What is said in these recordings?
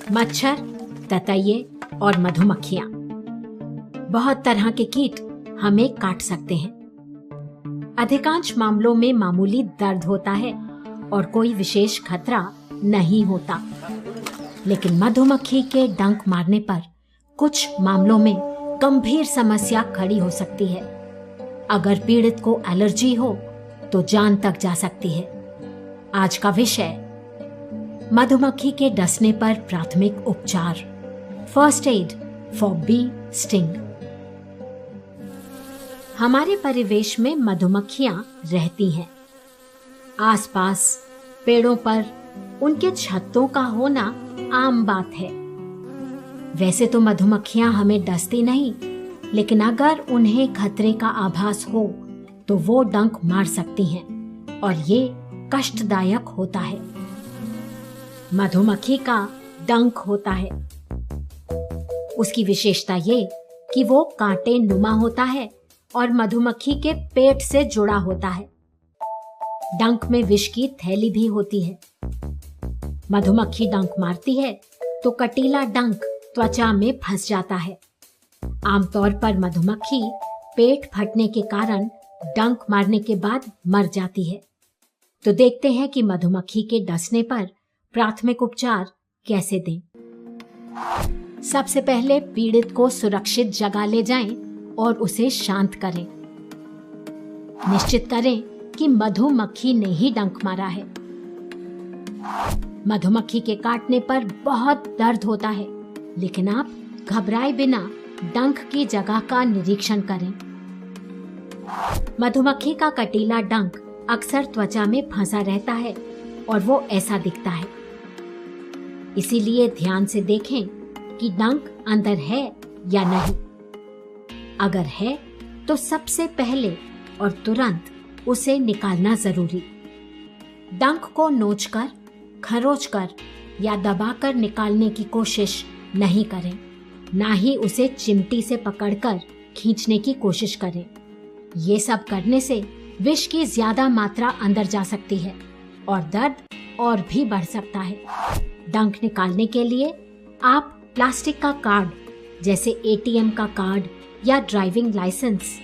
मच्छर, ततैये और मधुमक्खियां। बहुत तरह के कीट हमें काट सकते हैं। अधिकांश मामलों में मामूली दर्द होता है और कोई विशेष खतरा नहीं होता, लेकिन मधुमक्खी के डंक मारने पर कुछ मामलों में गंभीर समस्या खड़ी हो सकती है। अगर पीड़ित को एलर्जी हो तो जान तक जा सकती है। आज का विषय मधुमक्खी के डसने पर प्राथमिक उपचार, first aid for bee sting. हमारे परिवेश में मधुमक्खियां रहती हैं। आसपास पेड़ों पर उनके छत्तों का होना आम बात है। वैसे तो मधुमक्खियां हमें डसती नहीं, लेकिन अगर उन्हें खतरे का आभास हो तो वो डंक मार सकती हैं और ये कष्टदायक होता है। मधुमक्खी का डंक होता है। उसकी विशेषता ये कि वो कांटे नुमा होता है और मधुमक्खी के पेट से जुड़ा होता है। डंक में विष की थैली भी होती है। मधुमक्खी डंक मारती है तो कटीला डंक त्वचा में फंस जाता है। आमतौर पर मधुमक्खी पेट फटने के कारण डंक मारने के बाद मर जाती है। तो देखते हैं कि मधुमक्खी के डसने पर प्राथमिक उपचार कैसे दें। सबसे पहले पीड़ित को सुरक्षित जगह ले जाएं और उसे शांत करें। निश्चित करें कि मधुमक्खी ने ही डंक मारा है। मधुमक्खी के काटने पर बहुत दर्द होता है, लेकिन आप घबराए बिना डंक की जगह का निरीक्षण करें। मधुमक्खी का कटीला डंक अक्सर त्वचा में फंसा रहता है और वो ऐसा दिखता है। इसीलिए ध्यान से देखें कि डंक अंदर है या नहीं। अगर है तो सबसे पहले और तुरंत उसे निकालना जरूरी। डंक को नोचकर, खरोचकर या दबाकर निकालने की कोशिश नहीं करें। ना ही उसे चिमटी से पकड़कर खींचने की कोशिश करें। ये सब करने से विष की ज्यादा मात्रा अंदर जा सकती है और दर्द और भी बढ़ सकता है। डंक निकालने के लिए आप प्लास्टिक का कार्ड जैसे एटीएम का कार्ड या ड्राइविंग लाइसेंस,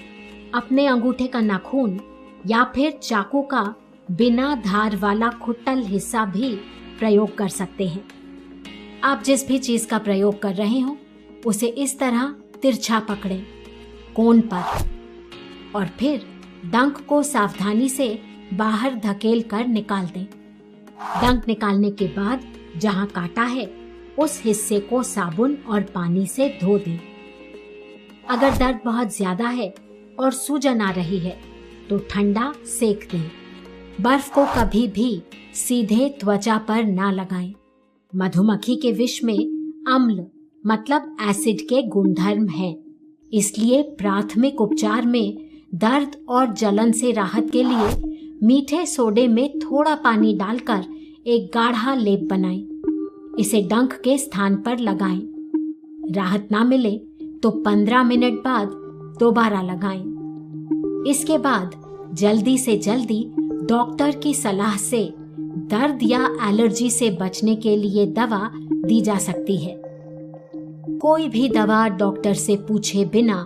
अपने अंगूठे का नाखून या फिर चाकू का बिना धार वाला खुट्टल हिस्सा भी प्रयोग कर सकते हैं। आप जिस भी चीज का प्रयोग कर रहे हो उसे इस तरह तिरछा पकड़ें कोन पर और फिर डंक को सावधानी से बाहर धकेल कर निकाल दें। डंक निकालने के बाद जहां काटा है उस हिस्से को साबुन और पानी से धो दें। अगर दर्द बहुत ज्यादा है और सूजन आ रही है तो ठंडा सेक दें। बर्फ को कभी भी सीधे त्वचा पर ना लगाएं। मधुमक्खी के विष में अम्ल मतलब एसिड के गुणधर्म हैं। इसलिए प्राथमिक उपचार में दर्द और जलन से राहत के लिए मीठे सोडे में थोड़ा पानी डालकर एक गाढ़ा लेप बनाएं। इसे डंक के स्थान पर लगाएं। राहत ना मिले तो 15 मिनट बाद दोबारा लगाएं। इसके बाद जल्दी से जल्दी डॉक्टर की सलाह से दर्द या एलर्जी से बचने के लिए दवा दी जा सकती है। कोई भी दवा डॉक्टर से पूछे बिना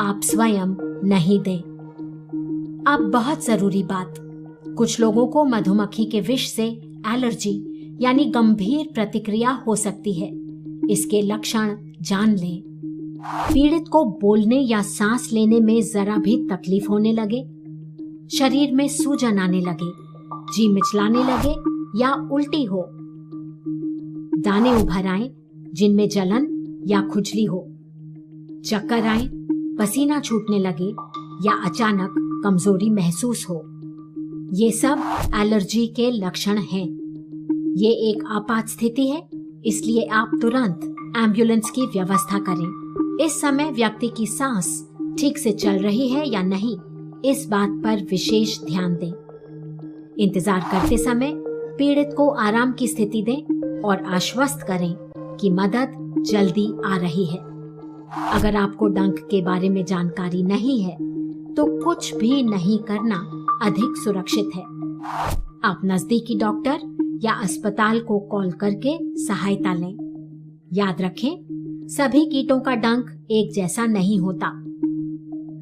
आप स्वयं नहीं दें। अब बहुत जरूरी बात, कुछ लोगों को मधुमक्खी के विष से एलर्जी यानी गंभीर प्रतिक्रिया हो सकती है। इसके लक्षण जान लें। पीड़ित को बोलने या सांस लेने में जरा भी तकलीफ होने लगे, शरीर में सूजन आने लगे, जी मिचलाने लगे या उल्टी हो, दाने उभर आए जिनमें जलन या खुजली हो, चक्कर आए, पसीना छूटने लगे या अचानक कमजोरी महसूस हो, ये सब एलर्जी के लक्षण हैं। ये एक आपात स्थिति है, इसलिए आप तुरंत एम्बुलेंस की व्यवस्था करें। इस समय व्यक्ति की सांस ठीक से चल रही है या नहीं, इस बात पर विशेष ध्यान दें। इंतजार करते समय पीड़ित को आराम की स्थिति दें और आश्वस्त करें कि मदद जल्दी आ रही है। अगर आपको डंक के बारे में जानकारी नहीं है तो कुछ भी नहीं करना अधिक सुरक्षित है। आप नजदीकी डॉक्टर या अस्पताल को कॉल करके सहायता लें। याद रखें, सभी कीटों का डंक एक जैसा नहीं होता।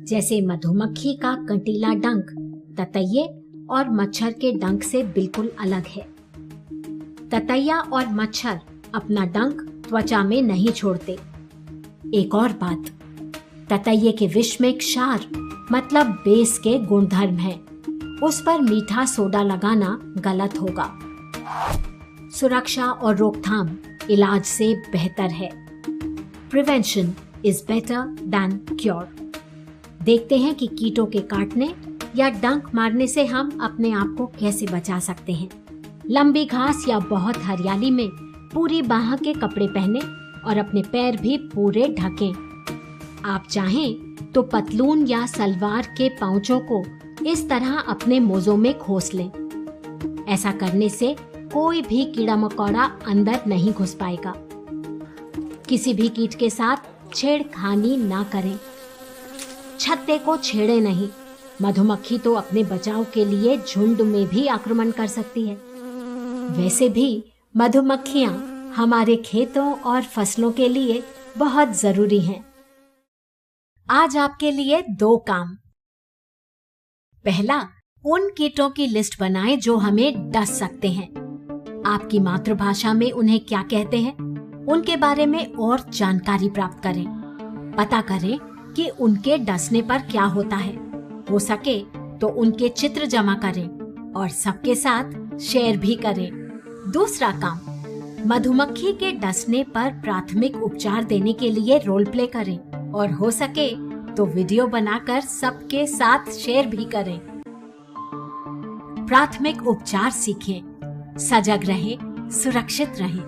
जैसे मधुमक्खी का कंटीला डंक ततैये और मच्छर के डंक से बिल्कुल अलग है। ततैया और मच्छर अपना डंक त्वचा में नहीं छोड़ते। एक और बात, ततैये के विष में क्षार मतलब बेस के गुणधर्म हैं। उस पर मीठा सोडा लगाना गलत होगा। सुरक्षा और रोकथाम इलाज से बेहतर है। Prevention is better than cure. देखते हैं कि कीटों के काटने या डंक मारने से हम अपने आप को कैसे बचा सकते हैं। लंबी घास या बहुत हरियाली में पूरी बाह के कपड़े पहने और अपने पैर भी पूरे ढकें। आप चाहें तो पतलून या सलवार के पांचों को इस तरह अपने मोजों में खोस लें। ऐसा करने से कोई भी कीड़ा मकोड़ा अंदर नहीं घुस पाएगा। किसी भी कीट के साथ छेड़खानी ना करें। छत्ते को छेड़े नहीं। मधुमक्खी तो अपने बचाव के लिए झुंड में भी आक्रमण कर सकती है। वैसे भी मधुमक्खियां हमारे खेतों और फसलों के लिए बहुत जरूरी हैं। आज आपके लिए 2 काम। पहला, उन कीटों की लिस्ट बनाएं जो हमें डस सकते हैं। आपकी मातृभाषा में उन्हें क्या कहते हैं, उनके बारे में और जानकारी प्राप्त करें। पता करें कि उनके डसने पर क्या होता है। हो सके तो उनके चित्र जमा करें और सबके साथ शेयर भी करें। दूसरा काम, मधुमक्खी के डसने पर प्राथमिक उपचार देने के लिए रोल प्ले करें और हो सके तो वीडियो बनाकर सबके साथ शेयर भी करें। प्राथमिक उपचार सीखें, सजग रहें, सुरक्षित रहें।